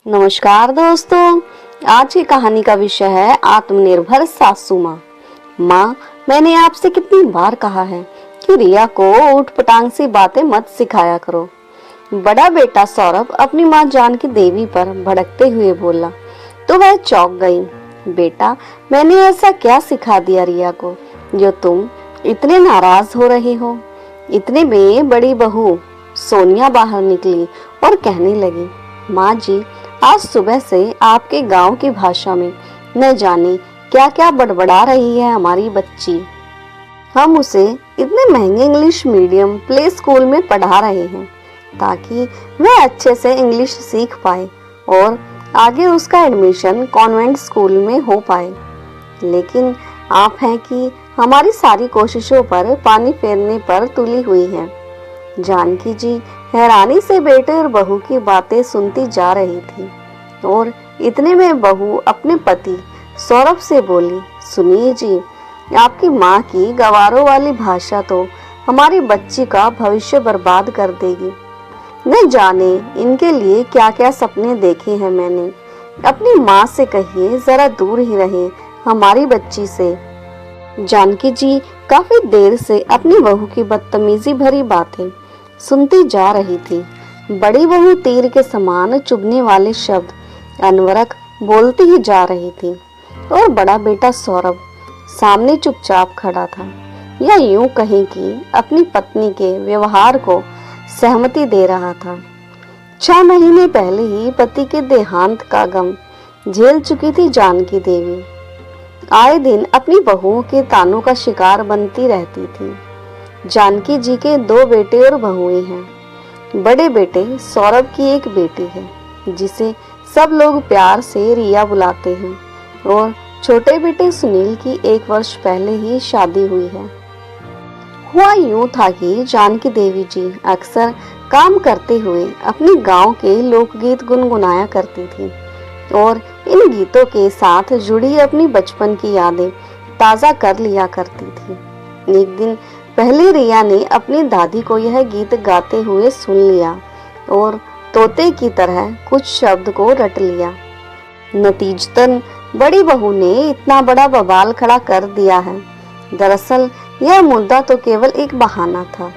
नमस्कार दोस्तों, आज की कहानी का विषय है आत्मनिर्भर सासू माँ। माँ, मैंने आपसे कितनी बार कहा है कि रिया को ऊट-पटांग सी बातें मत सिखाया करो। बड़ा बेटा सौरभ अपनी माँ जानकी देवी पर भड़कते हुए बोला तो वह चौंक गई। बेटा, मैंने ऐसा क्या सिखा दिया रिया को जो तुम इतने नाराज हो रहे हो? इतने में बड़ी बहू सोनिया बाहर निकली और कहने लगी, माँ जी, आज सुबह से आपके गांव की भाषा में न जाने क्या क्या बड़बड़ा रही है हमारी बच्ची। हम उसे इतने महंगे इंग्लिश मीडियम प्ले स्कूल में पढ़ा रहे हैं ताकि वह अच्छे से इंग्लिश सीख पाए और आगे उसका एडमिशन कॉन्वेंट स्कूल में हो पाए। लेकिन आप हैं कि हमारी सारी कोशिशों पर पानी फेरने पर तुली हुई है। जानकी जी हैरानी से बेटे और बहू की बातें सुनती जा रही थी और इतने में बहू अपने पति सौरभ से बोली, सुनिए जी, आपकी माँ की गवारों वाली भाषा तो हमारी बच्ची का भविष्य बर्बाद कर देगी। न जाने इनके लिए क्या क्या सपने देखे हैं मैंने। अपनी माँ से कहिए जरा दूर ही रहे हमारी बच्ची से। जानकी जी काफी देर से अपनी बहू की बदतमीजी भरी बातें सुनती जा रही थी। बड़ी बहू तीर के समान चुभने वाले शब्द अनवरत बोलती ही जा रही थी और बड़ा बेटा सौरभ सामने चुपचाप खड़ा था, या यूं कहें कि अपनी पत्नी के व्यवहार को सहमति दे रहा था। 6 महीने पहले ही पति के देहांत का गम झेल चुकी थी जानकी देवी। आए दिन अपनी बहुओं के तानों का शिकार बनती रहती थी। जानकी जी के 2 बेटे और बहुएं हैं। बड़े बेटे सौरभ की एक बेटी है जिसे सब लोग प्यार से रिया बुलाते हैं और छोटे बेटे सुनील की 1 वर्ष पहले ही शादी हुई है। हुआ यूं था कि जानकी देवी जी अक्सर काम करते हुए अपने गांव के लोकगीत गुनगुनाया करती थी और इन गीतों के साथ जुड़ी अपनी बचपन की यादें ताज़ा कर लिया करती थी। एक दिन पहले रिया ने अपनी दादी को यह गीत गाते हुए सुन लिया और तोते की तरह कुछ शब्द को रट लिया। नतीजतन बड़ी बहू ने इतना बड़ा बवाल खड़ा कर दिया है। दरअसल यह मुद्दा तो केवल एक बहाना था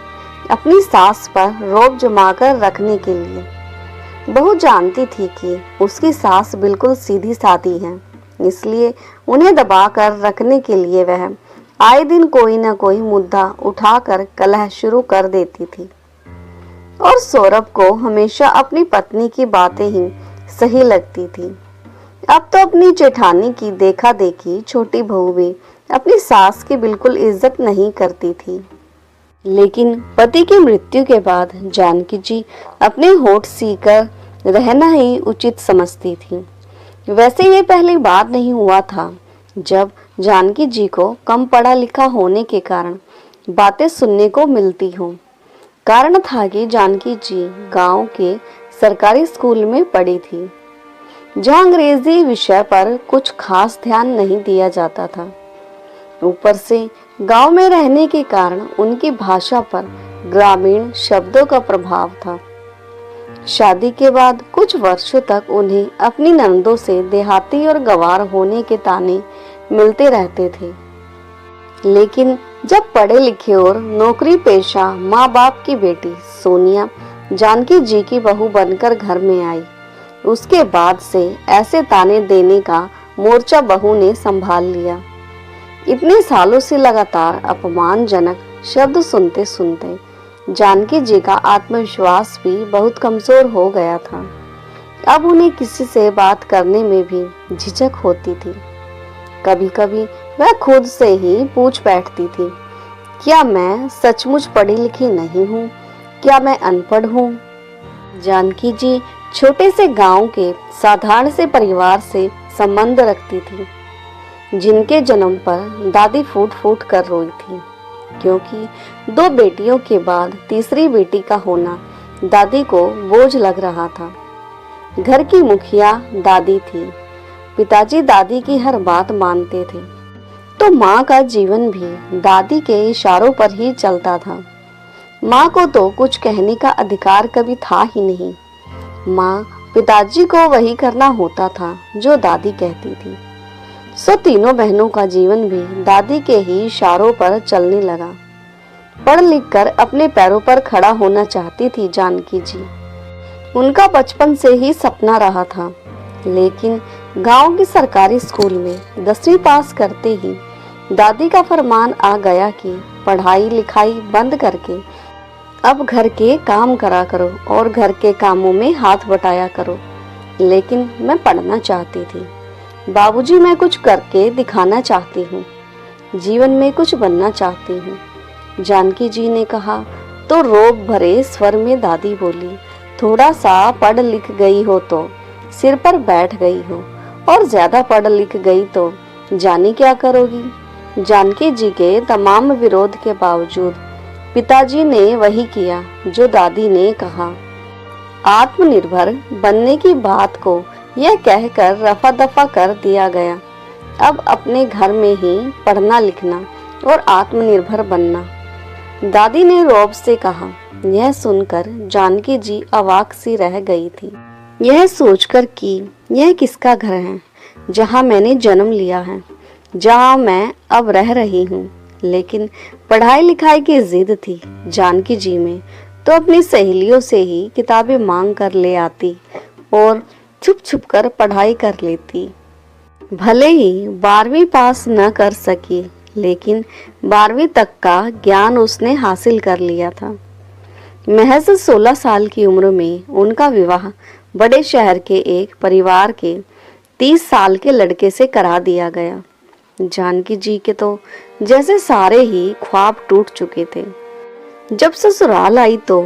अपनी सास पर रौब जमाकर रखने के लिए। बहू जानती थी कि उसकी सास बिल्कुल सीधी सादी है, इसलिए उन्हें दबा कर रखने के लिए वह आए दिन कोई न कोई मुद्दा उठाकर कलह शुरू कर देती थी। और सौरभ को हमेशा अपनी पत्नी की बातें ही सही लगती थी। अब तो अपनी जेठानी की देखा देखी छोटी बहू भी अपनी सास की बिल्कुल इज्जत नहीं करती थी। लेकिन पति की मृत्यु के बाद जानकी जी अपने होठ सीकर रहना ही उचित समझती थी। वैसे ये पहली बार नहीं हुआ था जब जानकी जी को कम पढ़ा लिखा होने के कारण बातें सुनने को मिलती हों। कारण था कि जानकी जी गांव के सरकारी स्कूल में पढ़ी थी, जहां अंग्रेजी विषय पर कुछ खास ध्यान नहीं दिया जाता था। ऊपर से गांव में रहने के कारण उनकी भाषा पर ग्रामीण शब्दों का प्रभाव था। शादी के बाद कुछ वर्षों तक उन्हें अपनी ननदों से देहाती और गंवार होने के ताने मिलते रहते थे। लेकिन जब पढ़े लिखे और नौकरी पेशा माँ बाप की बेटी सोनिया जानकी जी की बहू बनकर घर में आई, उसके बाद से ऐसे ताने देने का मोर्चा बहू ने संभाल लिया। इतने सालों से लगातार अपमानजनक शब्द सुनते सुनते जानकी जी का आत्मविश्वास भी बहुत कमजोर हो गया था। अब उन्हें किसी से बात करने में भी झिझक होती थी। कभी कभी वह खुद से ही पूछ बैठती थी, क्या मैं सचमुच पढ़ी लिखी नहीं हूँ? क्या मैं अनपढ़ हूँ? जानकी जी छोटे से गांव के साधारण से परिवार से संबंध रखती थी, जिनके जन्म पर दादी फूट फूट कर रोई थी, क्योंकि 2 बेटियों के बाद तीसरी बेटी का होना दादी को बोझ लग रहा था। घर की मुखिया दादी थी। पिताजी दादी की हर बात मानते थे, तो माँ का जीवन भी दादी के इशारों पर ही चलता था। माँ को तो कुछ कहने का अधिकार कभी था ही नहीं। माँ पिताजी को वही करना होता था जो दादी कहती थी। सो तीनों बहनों का जीवन भी दादी के ही इशारों पर चलने लगा। पढ़ लिख कर अपने पैरों पर खड़ा होना चाहती थी जानकी जी। उनका बचपन से ही सपना रहा था, लेकिन गांव के सरकारी स्कूल में 10वीं पास करते ही दादी का फरमान आ गया कि पढ़ाई लिखाई बंद करके अब घर के काम करा करो और घर के कामों में हाथ बटाया करो। लेकिन मैं पढ़ना चाहती थी। बाबूजी, मैं कुछ करके दिखाना चाहती हूँ, जीवन में कुछ बनना चाहती हूँ, जानकी जी ने कहा। तो रोब भरे स्वर में दादी बोली, थोड़ा सा पढ़ लिख गई हो तो सिर पर बैठ गई हो, और ज्यादा पढ़ लिख गई तो जाने क्या करोगी। जानकी जी के तमाम विरोध के बावजूद पिताजी ने वही किया जो दादी ने कहा। आत्मनिर्भर बनने की बात को यह कहकर रफा दफा कर दिया गया। अब अपने घर में ही पढ़ना लिखना और आत्मनिर्भर बनना, दादी ने रौब से कहा। यह सुनकर जानकी जी अवाक सी रह गई थी, यह सोचकर कि यह किसका घर है जहाँ मैंने जन्म लिया है, जहाँ मैं अब रह रही हूँ। लेकिन पढ़ाई लिखाई की जिद थी जानकी जी में, तो अपनी सहेलियों से ही किताबें मांग कर ले आती और छुप छुप कर पढ़ाई कर लेती। भले ही 12वीं पास न कर सकी, लेकिन 12वीं तक का ज्ञान उसने हासिल कर लिया था। महज 16 साल की उम्र में उनका विवाह बड़े शहर के एक परिवार के 30 साल के लड़के से करा दिया गया। जानकी जी के तो जैसे सारे ही ख्वाब टूट चुके थे। जब ससुराल आई तो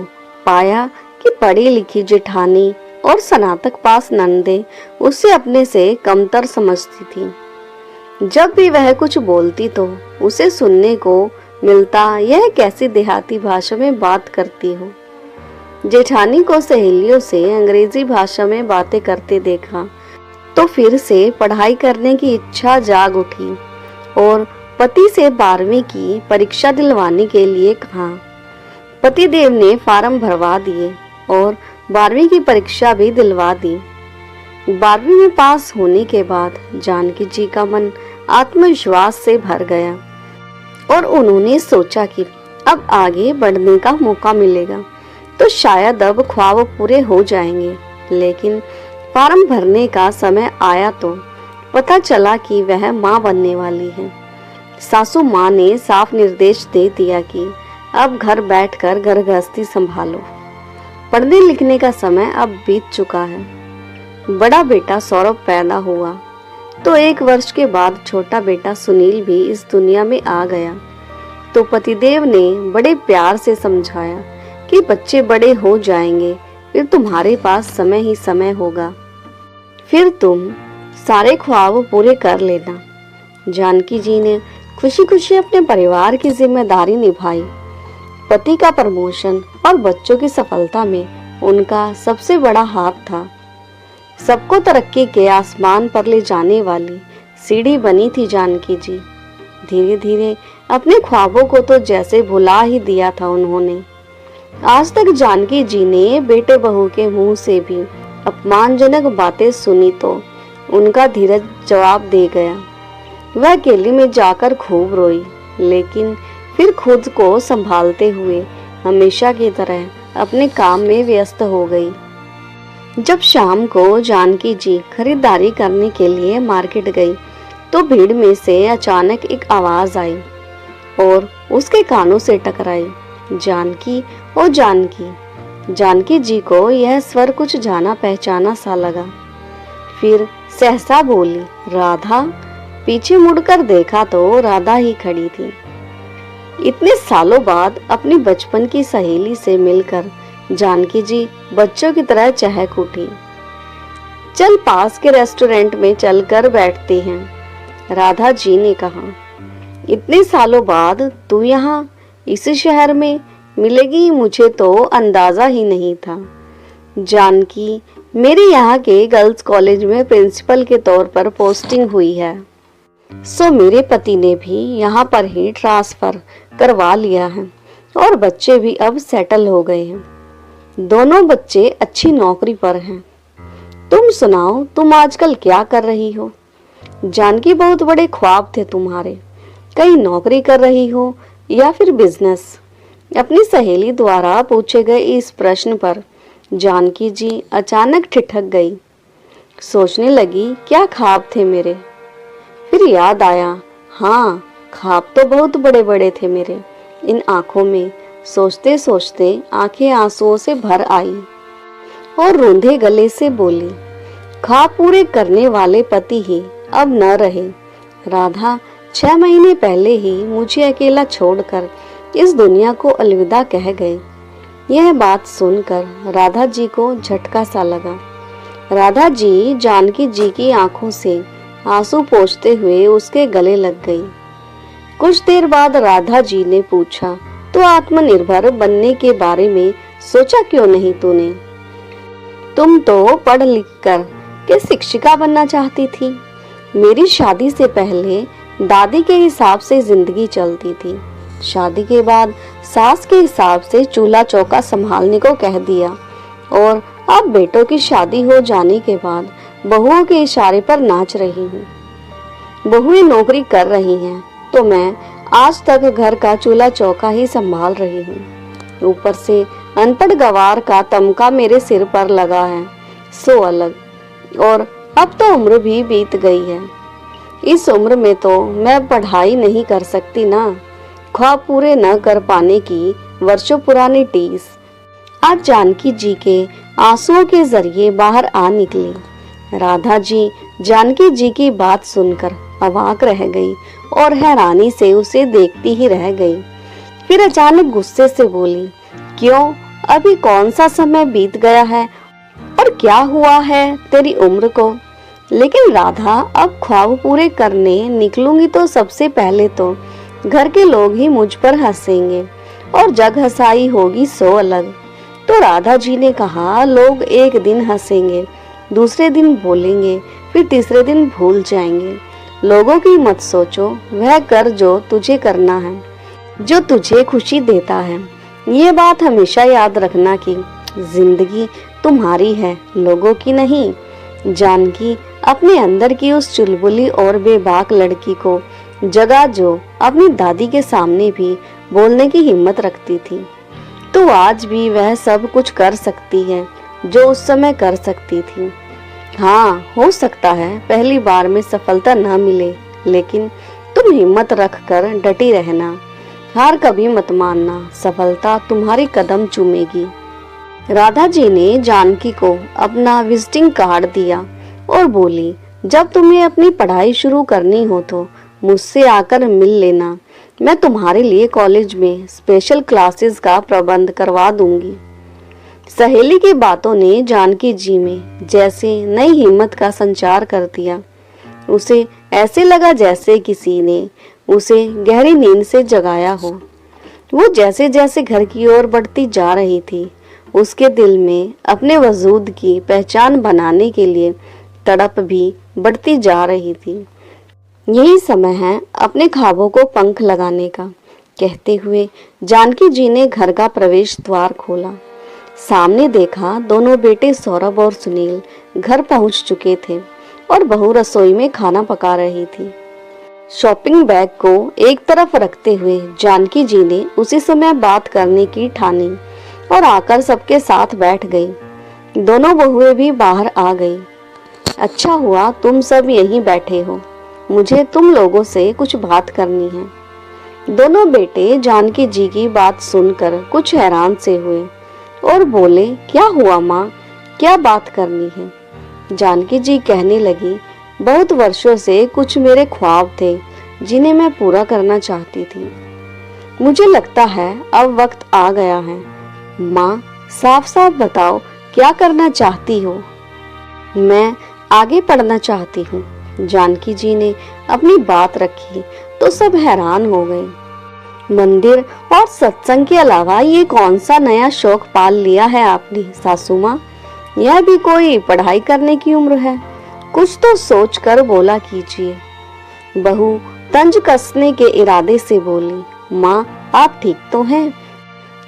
पाया कि पढ़ी लिखी जेठानी और स्नातक पास नंदे उसे अपने से कमतर समझती थी। जब भी वह कुछ बोलती तो उसे सुनने को मिलता, यह कैसी देहाती भाषा में बात करती हो। जेठानी को सहेलियों से अंग्रेजी भाषा में बातें करते देखा तो फिर से पढ़ाई करने की इच्छा जाग उठी और पति से 12वीं की परीक्षा दिलवाने के लिए कहा। पतिदेव ने फार्म भरवा दिए और 12वीं की परीक्षा भी दिलवा दी। 12वीं में पास होने के बाद जानकी जी का मन आत्मविश्वास से भर गया और उन्होंने सोचा कि अब आगे बढ़ने का मौका मिलेगा तो शायद अब ख्वाब पूरे हो जाएंगे। लेकिन फार्म भरने का समय आया तो पता चला कि वह मां बनने वाली है। सासू मां ने साफ निर्देश दे दिया कि अब घर बैठकर घर गृहस्थी संभालो, पढ़ने लिखने का समय अब बीत चुका है। बड़ा बेटा सौरभ पैदा हुआ तो 1 वर्ष के बाद छोटा बेटा सुनील भी इस दुनिया में आ गया। तो पतिदेव ने बड़े प्यार से समझाया कि बच्चे बड़े हो जाएंगे, फिर तुम्हारे पास समय ही समय होगा, फिर तुम सारे ख्वाब पूरे कर लेना। जानकी जी ने खुशी खुशी अपने परिवार की जिम्मेदारी निभाई। पति का प्रमोशन और बच्चों की सफलता में उनका सबसे बड़ा हाथ था। सबको तरक्की के आसमान पर ले जाने वाली सीढ़ी बनी थी जानकी जी। धीरे धीरे अपने ख्वाबों को तो जैसे भुला ही दिया था उन्होंने। आज तक जानकी जी ने बेटे बहू के मुंह से भी अपमानजनक बातें सुनी तो उनका धीरज जवाब दे गया। वह अकेले में जाकर खूब रोई, लेकिन फिर खुद को संभालते हुए हमेशा की तरह अपने काम में व्यस्त हो गई। जब शाम को जानकी जी खरीदारी करने के लिए मार्केट गई तो भीड़ में से अचानक एक आवाज आई और उसके कानों से टकराई, जानकी ओ जानकी। जानकी जी को यह स्वर कुछ जाना पहचाना सा लगा। फिर सहसा बोली, राधा। पीछे मुड़कर देखा तो राधा ही खड़ी थी। इतने सालों बाद अपनी बचपन की सहेली से मिलकर जानकी जी बच्चों की तरह चहक उठी। चल पास के रेस्टोरेंट में चलकर बैठते हैं, राधा जी ने कहा। इतने सालों बाद तू यहाँ इस शहर में मिलेगी, मुझे तो अंदाजा ही नहीं था। जानकी, मेरे यहाँ के गर्ल्स कॉलेज में प्रिंसिपल के तौर पर पोस्टिंग हुई है, सो मेरे पति ने भी यहाँ पर ही ट्रांसफर करवा लिया है और बच्चे भी अब सेटल हो गए हैं। दोनों बच्चे अच्छी नौकरी पर हैं। तुम सुनाओ, तुम आजकल क्या कर रही हो? जानकी, बहुत बड़े ख्वाब थे तुम्हारे, कहीं नौकरी कर रही हो या फिर बिजनेस? अपनी सहेली द्वारा पूछे गए इस प्रश्न पर जानकी जी अचानक ठिठक गई। सोचने लगी, क्या ख्वाब थे मेरे? फिर याद आया, हाँ, ख्वाब तो बहुत बड़े बड़े थे मेरे। इन आंखों में सोचते सोचते आंखें आंसुओं से भर आई और रूंधे गले से बोली, ख्वाब पूरे करने वाले पति ही अब न रहे। राधा 6 महीने पहले ही मुझे अकेला छोड़कर इस दुनिया को अलविदा कह गए। यह बात सुनकर राधा जी को झटका सा लगा। राधा जी जानकी जी की आंखों से आंसू पोंछते हुए उसके गले लग गई। कुछ देर बाद राधा जी ने पूछा, तो आत्मनिर्भर बनने के बारे में सोचा क्यों नहीं तूने? तुम तो पढ़ लिख कर के शिक्षिका बनना चाहती थी। मेरी शादी से पहले दादी के हिसाब से जिंदगी चलती थी। शादी के बाद सास के हिसाब से चूल्हा चौका संभालने को कह दिया और अब बेटों की शादी हो जाने के बाद बहुओं के इशारे पर नाच रही हूँ। बहुएं नौकरी कर रही हैं तो मैं आज तक घर का चूल्हा चौका ही संभाल रही हूँ। ऊपर से अनपढ़ गवार का तमका मेरे सिर पर लगा है, सो अलग। और अब तो उम्र भी बीत गई है। इस उम्र में तो मैं पढ़ाई नहीं कर सकती ना। ख्वाब पूरे न कर पाने की वर्षों पुरानी टीस आज जानकी जी के आंसुओं के जरिए बाहर आ निकली। राधा जी जानकी जी की बात सुनकर अवाक रह गई और हैरानी से उसे देखती ही रह गई। फिर अचानक गुस्से से बोली, क्यों, अभी कौन सा समय बीत गया है और क्या हुआ है तेरी उम्र को? लेकिन राधा, अब ख्वाब पूरे करने निकलूंगी तो सबसे पहले तो घर के लोग ही मुझ पर हंसेंगे और जग हंसाई होगी सो अलग। तो राधा जी ने कहा, लोग एक दिन हंसेंगे, दूसरे दिन बोलेंगे, फिर तीसरे दिन भूल जाएंगे। लोगों की मत सोचो, वह कर जो तुझे करना है, जो तुझे खुशी देता है। ये बात हमेशा याद रखना कि जिंदगी तुम्हारी है, लोगों की नहीं। जानकी अपने अंदर की उस चुलबुली और बेबाक लड़की को जगा जो अपनी दादी के सामने भी बोलने की हिम्मत रखती थी। तो आज भी वह सब कुछ कर सकती है जो उस समय कर सकती थी। हाँ, हो सकता है पहली बार में सफलता ना मिले, लेकिन तुम हिम्मत रख कर डटी रहना। हार कभी मत मानना, सफलता तुम्हारी कदम चूमेगी। राधा जी ने जानकी को अपना विजिटिंग कार्ड दिया और बोली, जब तुम्हें अपनी पढ़ाई शुरू करनी हो तो मुझसे आकर मिल लेना। मैं तुम्हारे लिए कॉलेज में स्पेशल क्लासेस का प्रबंध करवा दूंगी। सहेली की बातों ने जानकी जी में जैसे नई हिम्मत का संचार कर दिया। उसे ऐसे लगा जैसे किसी ने उसे गहरी नींद से जगाया हो। वो जैसे जैसे घर की ओर बढ़ती जा रही थी, उसके दिल में अपने वजूद की पहचान बनाने के लिए तड़प भी बढ़ती जा रही थी। यही समय है अपने ख्वाबों को पंख लगाने का, कहते हुए जानकी जी ने घर का प्रवेश द्वार खोला। सामने देखा, दोनों बेटे सौरभ और सुनील घर पहुंच चुके थे और बहू रसोई में खाना पका रही थी। शॉपिंग बैग को एक तरफ रखते हुए जानकी जी ने उसी समय बात करने की ठानी और आकर सबके साथ बैठ गई। दोनों बहुएं भी बाहर आ गई। अच्छा हुआ तुम सब यहीं बैठे हो, मुझे तुम लोगों से कुछ बात करनी है। दोनों बेटे जानकी जी की बात सुनकर कुछ हैरान से हुए और बोले, क्या हुआ माँ, क्या बात करनी है? जानकी जी कहने लगी, बहुत वर्षों से कुछ मेरे ख्वाब थे जिन्हें मैं पूरा करना चाहती थी। मुझे लगता है अब वक्त आ गया है। माँ, साफ साफ बताओ, क्या करना चाहती हो? मैं आगे पढ़ना चाहती हूँ। जानकी जी ने अपनी बात रखी तो सब हैरान हो गए। मंदिर और सत्संग के अलावा ये कौन सा नया शौक पाल लिया है आपने सासू माँ? यह भी कोई पढ़ाई करने की उम्र है? कुछ तो सोच कर बोला कीजिए। बहू तंज कसने के इरादे से बोली, माँ आप ठीक तो हैं?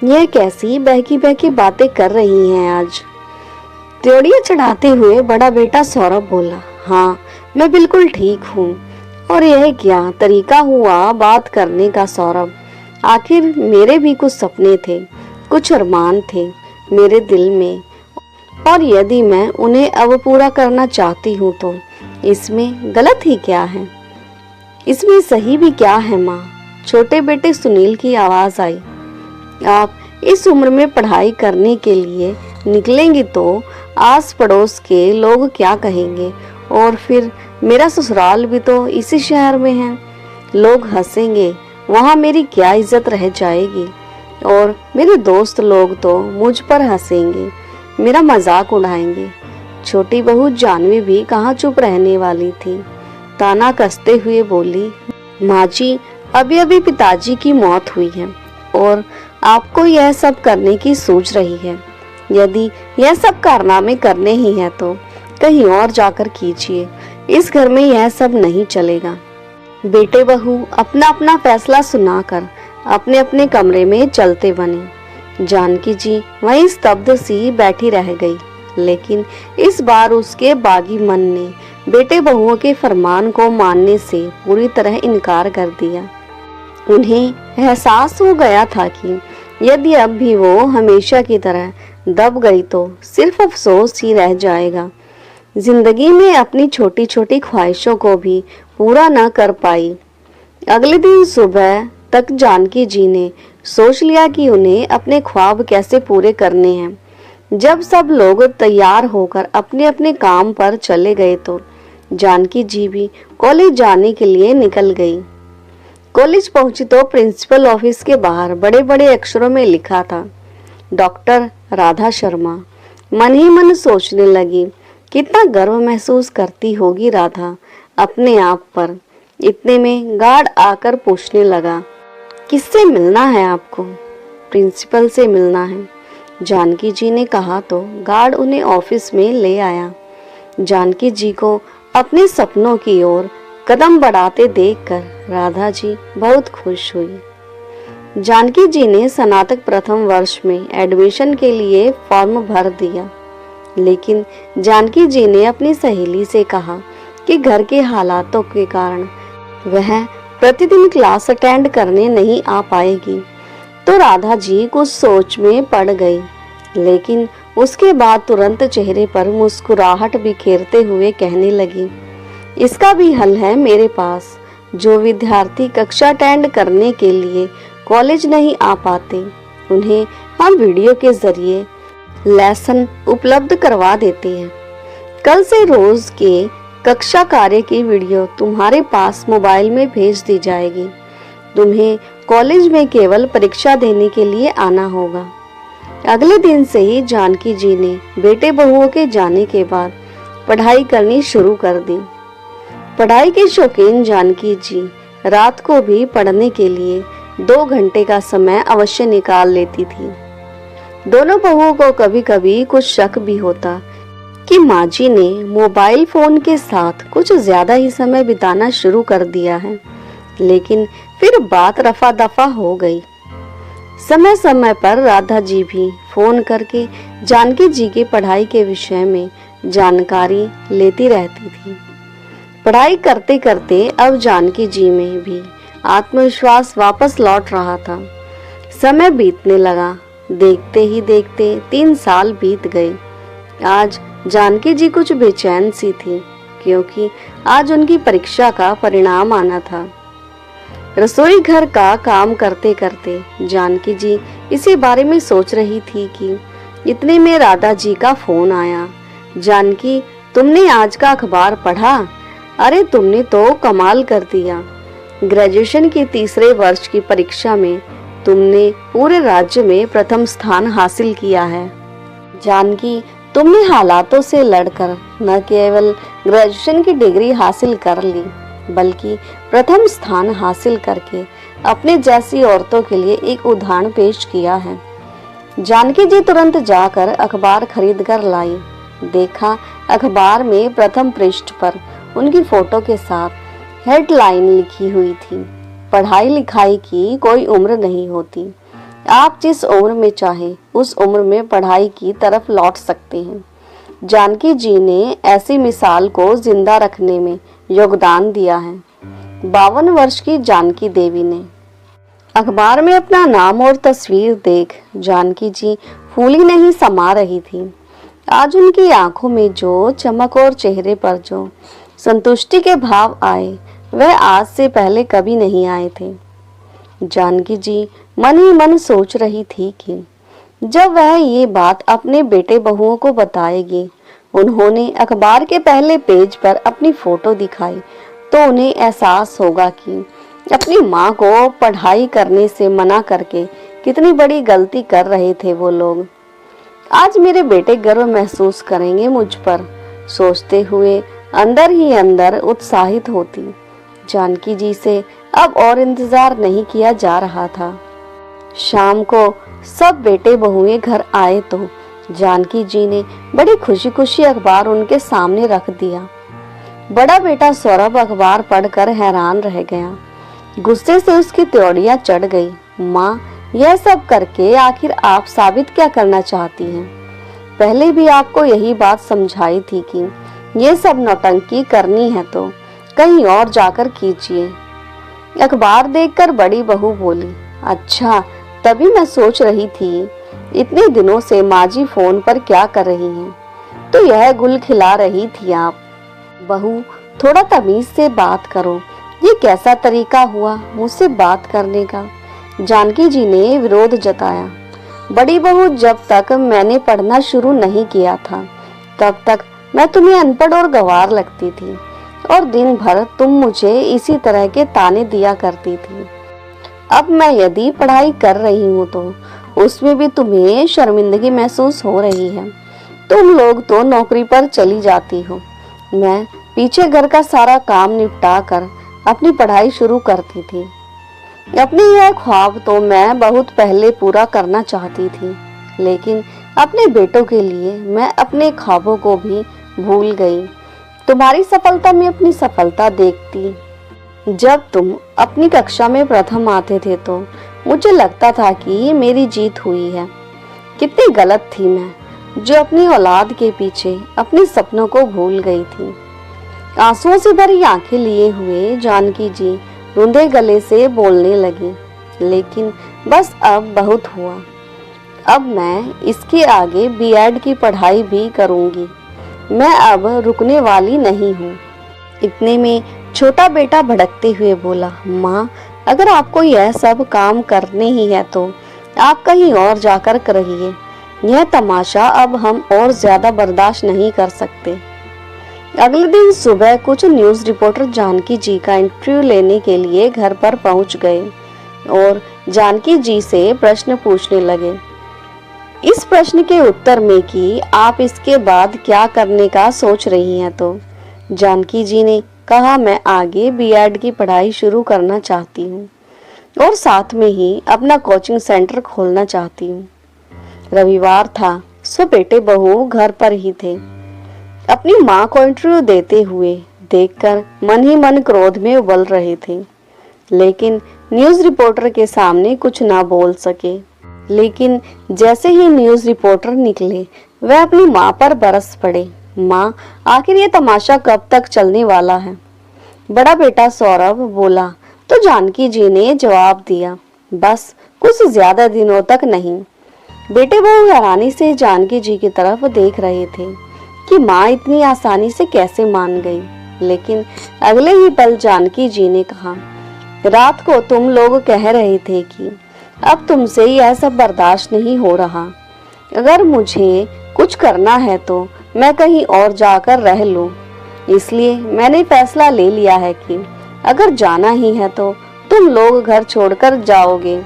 यह कैसी बहकी बहकी बातें कर रही हैं आज? त्योड़ियां चढ़ाते हुए बड़ा बेटा सौरभ बोला, हाँ मैं बिल्कुल ठीक हूँ। और यह क्या तरीका हुआ बात करने का सौरभ। आखिर मेरे भी कुछ सपने थे, कुछ अरमान थे मेरे दिल में, और यदि मैं उन्हें अब पूरा करना चाहती हूँ तो इसमें गलत ही क्या है, इसमें सही भी क्या है माँ। छोटे बेटे सुनील की आवाज आई, आप इस उम्र में पढ़ाई करने के लिए निकलेंगी तो आस पड़ोस के लोग क्या कहेंगे, और फिर मेरा ससुराल भी तो इसी शहर में है। लोग हंसेंगे, वहाँ मेरी क्या इज्जत रह जाएगी, और मेरे दोस्त लोग तो मुझ पर हंसेंगे, मेरा मजाक उड़ाएंगे। छोटी बहू जानवी भी कहाँ चुप रहने वाली थी, ताना कसते हुए बोली, माँ जी अभी अभी पिताजी की मौत हुई है और आपको यह सब करने की सोच रही है। यदि यह सब कारनामे करने ही है तो कहीं और जाकर कीजिए, इस घर में यह सब नहीं चलेगा। बेटे बहू अपना अपना फैसला सुनाकर अपने अपने कमरे में चलते बने। जानकी जी वहीं स्तब्ध सी बैठी रह गई, लेकिन इस बार उसके बागी मन ने बेटे बहुओं के फरमान को मानने से पूरी तरह इनकार कर दिया। उन्हें एहसास हो गया था कि यदि अब भी वो हमेशा की तरह दब गई तो सिर्फ अफसोस ही रह जाएगा। जिंदगी में अपनी छोटी छोटी ख्वाहिशों को भी पूरा न कर पाई। अगले दिन सुबह तक जानकी जी ने सोच लिया कि उन्हें अपने ख्वाब कैसे पूरे करने हैं। जब सब लोग तैयार होकर अपने अपने काम पर चले गए तो जानकी जी भी कॉलेज जाने के लिए निकल गई। कॉलेज पहुंची तो प्रिंसिपल ऑफिस के बाहर बड़े बड़े अक्षरों में लिखा था, डॉक्टर राधा शर्मा। मन ही मन सोचने लगी, कितना गर्व महसूस करती होगी राधा अपने आप पर। इतने में गार्ड आकर पूछने लगा, किससे मिलना है आपको? प्रिंसिपल से मिलना है, जानकी जी ने कहा तो गार्ड उन्हें ऑफिस में ले आया। जानकी जी को अपने सपनों की ओर कदम बढ़ाते देखकर राधा जी बहुत खुश हुई। जानकी जी ने स्नातक प्रथम वर्ष में एडमिशन के लिए फॉर्म भर दिया, लेकिन जानकी जी ने अपनी सहेली से कहा कि घर के हालातों के कारण वह प्रतिदिन क्लास अटेंड करने नहीं आ पाएगी। तो राधा जी कुछ सोच में पड़ गई, लेकिन उसके बाद तुरंत चेहरे पर मुस्कुराहट बिखेरते हुए कहने लगी, इसका भी हल है मेरे पास। जो विद्यार्थी कक्षा अटेंड करने के लिए कॉलेज नहीं आ पाते, उन्हें हम वीडियो के जरिए लेसन उपलब्ध करवा देते हैं। कल से रोज के कक्षा कार्य की वीडियो तुम्हारे पास मोबाइल में भेज दी जाएगी। तुम्हें कॉलेज में केवल परीक्षा देने के लिए आना होगा। अगले दिन से ही जानकी जी ने बेटे बहुओं के जाने के बाद पढ़ाई करनी शुरू कर दी। पढ़ाई के शौकीन जानकी जी रात को भी पढ़ने के लिए 2 घंटे का समय अवश्य निकाल लेती थी। दोनों बहुओं को कभी कभी कुछ शक भी होता कि माँ जी ने मोबाइल फोन के साथ कुछ ज्यादा ही समय बिताना शुरू कर दिया है, लेकिन फिर बात रफा दफा हो गई। समय समय पर राधा जी भी फोन करके जानकी जी की पढ़ाई के विषय में जानकारी लेती रहती थी। पढ़ाई करते करते अब जानकी जी में भी आत्मविश्वास वापस लौट रहा था। समय बीतने लगा। देखते ही देखते 3 साल बीत गए। आज जानकी जी कुछ बेचैन सी थी, क्योंकि आज उनकी परीक्षा का परिणाम आना था। रसोई घर का काम करते करते जानकी जी इसी बारे में सोच रही थी कि इतने में राधा जी का फोन आया। जानकी, तुमने आज का अखबार पढ़ा? अरे तुमने तो कमाल कर दिया। ग्रेजुएशन की 3रे वर्ष की परीक्षा में तुमने पूरे राज्य में प्रथम स्थान हासिल किया है। जानकी, तुमने हालातों से लड़कर न केवल ग्रेजुएशन की डिग्री हासिल कर ली, बल्कि प्रथम स्थान हासिल करके अपने जैसी औरतों के लिए एक उदाहरण पेश किया है। जानकी जी तुरंत जाकर अखबार खरीद कर लाई। देखा, अखबार में प्रथम पृष्ठ पर उनकी फोटो के साथ हेडलाइन लिखी हुई थी, पढ़ाई लिखाई की कोई उम्र नहीं होती। आप जिस उम्र में चाहे उस उम्र में पढ़ाई की तरफ लौट सकते हैं। जानकी जी ने ऐसी मिसाल को जिंदा रखने में योगदान दिया है। 52 वर्ष की जानकी देवी ने अखबार में अपना नाम और तस्वीर देख जानकी जी फूली नहीं समा रही थी। आज उनकी आंखों में जो चमक और चेहरे पर जो संतुष्टि के भाव आए वह आज से पहले कभी नहीं आए थे। जानकी जी मन ही मन सोच रही थी कि जब वह ये बात अपने बेटे बहुओं को बताएगी, उन्होंने अखबार के पहले पेज पर अपनी फोटो दिखाई तो उन्हें एहसास होगा कि अपनी माँ को पढ़ाई करने से मना करके कितनी बड़ी गलती कर रहे थे वो लोग। आज मेरे बेटे गर्व महसूस करेंगे मुझ पर, सोचते हुए अंदर ही अंदर उत्साहित होती। जानकी जी से अब और इंतजार नहीं किया जा रहा था। शाम को सब बेटे बहुएं घर आए तो जानकी जी ने बड़ी खुशी खुशी अखबार उनके सामने रख दिया। बड़ा बेटा सौरभ अखबार पढ़कर हैरान रह गया। गुस्से से उसकी त्योड़ियां चढ़ गई। माँ, यह सब करके आखिर आप साबित क्या करना चाहती हैं? पहले भी आपको यही बात समझाई थी कि ये सब नौटंकी करनी है तो कहीं और जाकर कीजिए। अखबार देखकर बड़ी बहू बोली, अच्छा, तभी मैं सोच रही थी इतने दिनों से माँ जी फोन पर क्या कर रही हैं, तो यह गुल खिला रही थी आप। बहू, थोड़ा तमीज से बात करो, ये कैसा तरीका हुआ मुझसे बात करने का? जानकी जी ने विरोध जताया। बड़ी बहू, जब तक मैंने पढ़ना शुरू नहीं किया था तब तक मैं तुम्हें अनपढ़ और गंवार लगती थी और दिन भर तुम मुझे इसी तरह के ताने दिया करती थी। अब मैं यदि पढ़ाई कर रही हूँ तो उसमें भी तुम्हें शर्मिंदगी महसूस हो रही है। तुम लोग तो नौकरी पर चली जाती हो, मैं पीछे घर का सारा काम निपटा कर अपनी पढ़ाई शुरू करती थी। अपनी यह ख्वाब तो मैं बहुत पहले पूरा करना चाहती थी, लेकिन अपने बेटों के लिए मैं अपने ख्वाबों को भी भूल गई। तुम्हारी सफलता में अपनी सफलता देखती। जब तुम अपनी कक्षा में प्रथम आते थे तो मुझे लगता था कि मेरी जीत हुई है। कितनी गलत थी मैं, जो अपनी औलाद के पीछे अपने सपनों को भूल गई थी। आंसुओं से भरी आंखें लिए हुए जानकी जी रुंधे गले से बोलने लगी, लेकिन बस अब बहुत हुआ। अब मैं इसके आगे बीएड की पढ़ाई भी करूंगी। मैं अब रुकने वाली नहीं हूँ। इतने में छोटा बेटा भड़कते हुए बोला, माँ, अगर आपको यह सब काम करने ही है तो आप कहीं और जाकर करिए। यह तमाशा अब हम और ज्यादा बर्दाश्त नहीं कर सकते। अगले दिन सुबह कुछ न्यूज रिपोर्टर जानकी जी का इंटरव्यू लेने के लिए घर पर पहुंच गए और जानकी जी से प्रश्न पूछने लगे। इस प्रश्न के उत्तर में कि आप इसके बाद क्या करने का सोच रही हैं, तो जानकी जी ने कहा, मैं आगे बीएड की पढ़ाई शुरू करना चाहती हूँ और साथ में ही अपना कोचिंग सेंटर खोलना चाहती हूँ। रविवार था, सो बेटे बहू घर पर ही थे। अपनी माँ को इंटरव्यू देते हुए देखकर मन ही मन क्रोध में उबल रहे थे, लेकिन न्यूज रिपोर्टर के सामने कुछ ना बोल सके। लेकिन जैसे ही न्यूज रिपोर्टर निकले वह अपनी माँ पर बरस पड़े। माँ, आखिर ये तमाशा कब तक चलने वाला है? बड़ा बेटा सौरभ बोला तो जानकी जी ने जवाब दिया, बस कुछ ज्यादा दिनों तक नहीं। बेटे बहू हैरानी से जानकी जी की तरफ देख रहे थे कि माँ इतनी आसानी से कैसे मान गई। लेकिन अगले ही पल जानकी जी ने कहा, रात को तुम लोग कह रहे थे कि अब तुमसे यह सब बर्दाश्त नहीं हो रहा। अगर मुझे कुछ करना है तो मैं कहीं और जाकर रह लूं। इसलिए मैंने फैसला ले लिया है कि अगर जाना ही है तो तुम लोग घर छोड़कर जाओगे,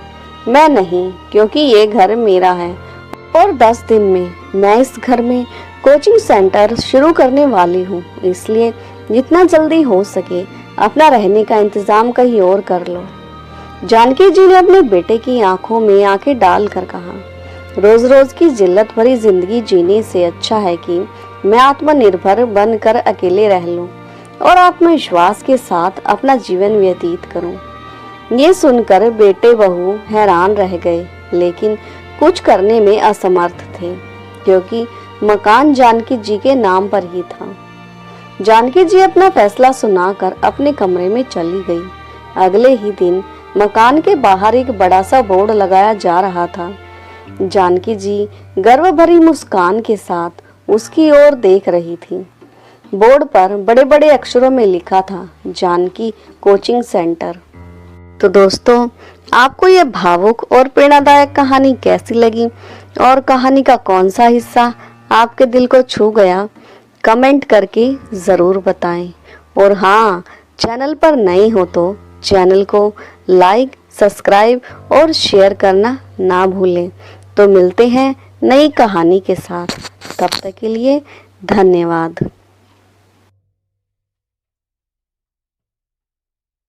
मैं नहीं, क्योंकि ये घर मेरा है और 10 दिन में मैं इस घर में कोचिंग सेंटर शुरू करने वाली हूँ। इसलिए जितना जल्दी हो सके अपना रहने का इंतजाम कहीं और कर लो। जानकी जी ने अपने बेटे की आंखों में आंखें डालकर कहा, रोज रोज की जिल्लत भरी जिंदगी जीने से अच्छा है कि मैं आत्मनिर्भर बनकर अकेले रह लूं और आत्मविश्वास के साथ अपना जीवन व्यतीत करूं। ये सुनकर बेटे बहू हैरान रह गए, लेकिन कुछ करने में असमर्थ थे, क्योंकि मकान जानकी जी के नाम पर ही था। जानकी जी अपना फैसला सुनाकर अपने कमरे में चली गई। अगले ही दिन मकान के बाहर एक बड़ा सा बोर्ड लगाया जा रहा था। जानकी जी गर्व भरी मुस्कान के साथ उसकी ओर देख रही थी। बोर्ड पर बड़े बड़े अक्षरों में लिखा था, जानकी कोचिंग सेंटर। तो दोस्तों, आपको यह भावुक और प्रेरणादायक कहानी कैसी लगी और कहानी का कौन सा हिस्सा आपके दिल को छू गया, कमेंट करके ज़रूर बताएं। और हाँ, चैनल पर नए हो तो चैनल को लाइक, सब्सक्राइब और शेयर करना ना भूलें। तो मिलते हैं नई कहानी के साथ। तब तक के लिए धन्यवाद।